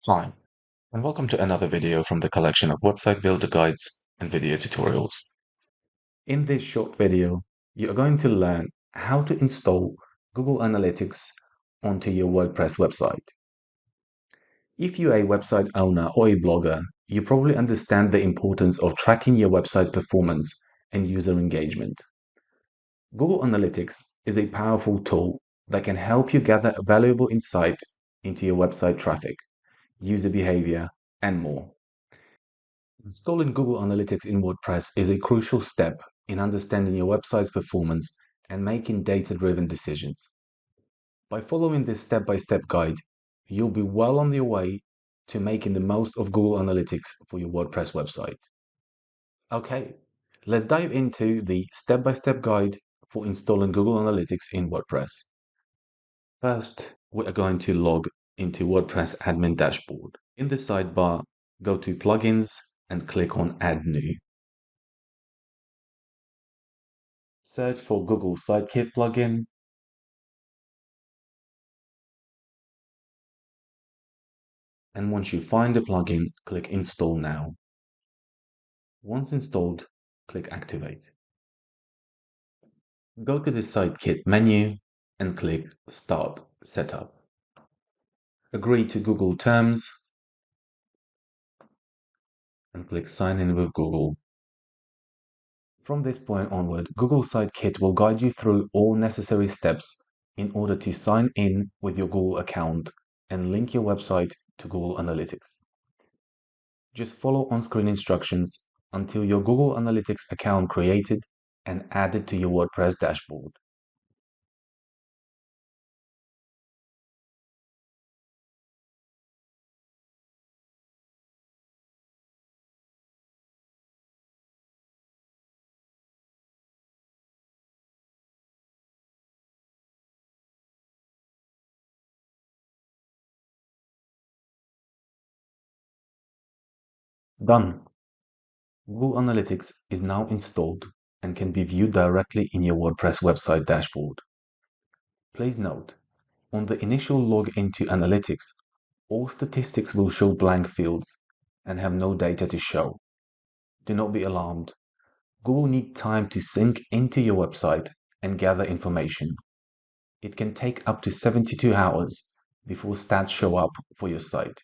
Hi, and welcome to another video from the collection of website builder guides and video tutorials. In this short video, you are going to learn how to install Google Analytics onto your WordPress website. If you're a website owner or a blogger, you probably understand the importance of tracking your website's performance and user engagement. Google Analytics is a powerful tool that can help you gather valuable insights into your website traffic, user behavior, and more. Installing Google Analytics in WordPress is a crucial step in understanding your website's performance and making data-driven decisions. By following this step-by-step guide, you'll be well on your way to making the most of Google Analytics for your WordPress website. Okay, let's dive into the step-by-step guide for installing Google Analytics in WordPress. First, we are going to log into WordPress admin dashboard. In the sidebar, go to Plugins and click on Add New. Search for Google Sitekit plugin. And once you find the plugin, click Install Now. Once installed, click Activate. Go to the Sitekit menu and click Start Setup. Agree to Google terms and click Sign in with Google. From this point onward, Google Sitekit will guide you through all necessary steps in order to sign in with your Google account and link your website to Google Analytics. Just follow on-screen instructions until your Google Analytics account created and added to your WordPress dashboard. Done. Google Analytics is now installed and can be viewed directly in your WordPress website dashboard. Please note, on the initial log into Analytics, all statistics will show blank fields and have no data to show. Do not be alarmed. Google needs time to sync into your website and gather information. It can take up to 72 hours before stats show up for your site.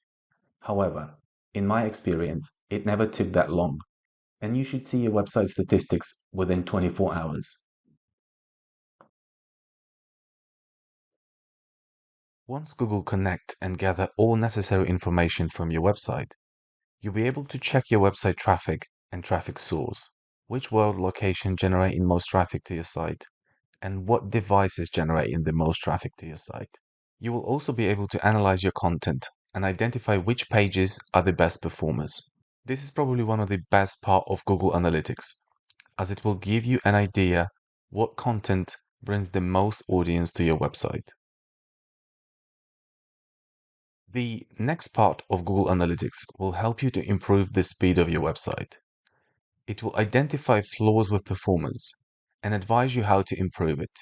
However, in my experience, it never took that long, and you should see your website statistics within 24 hours. Once Google Connect and gather all necessary information from your website, you'll be able to check your website traffic and traffic source, which world location generating most traffic to your site, and what devices generating the most traffic to your site. You will also be able to analyze your content and identify which pages are the best performers. This is probably one of the best part of Google Analytics, as it will give you an idea what content brings the most audience to your website. The next part of Google Analytics will help you to improve the speed of your website. It will identify flaws with performance and advise you how to improve it.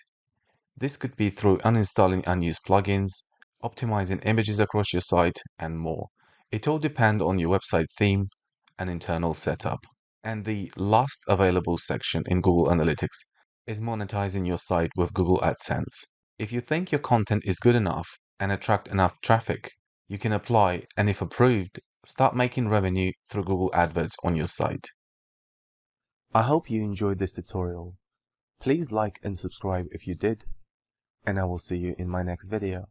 This could be through uninstalling unused plugins, optimizing images across your site, and more. It all depends on your website theme and internal setup. And the last available section in Google Analytics is monetizing your site with Google AdSense. If you think your content is good enough and attract enough traffic, you can apply, and if approved, start making revenue through Google Adverts on your site. I hope you enjoyed this tutorial. Please like and subscribe if you did, and I will see you in my next video.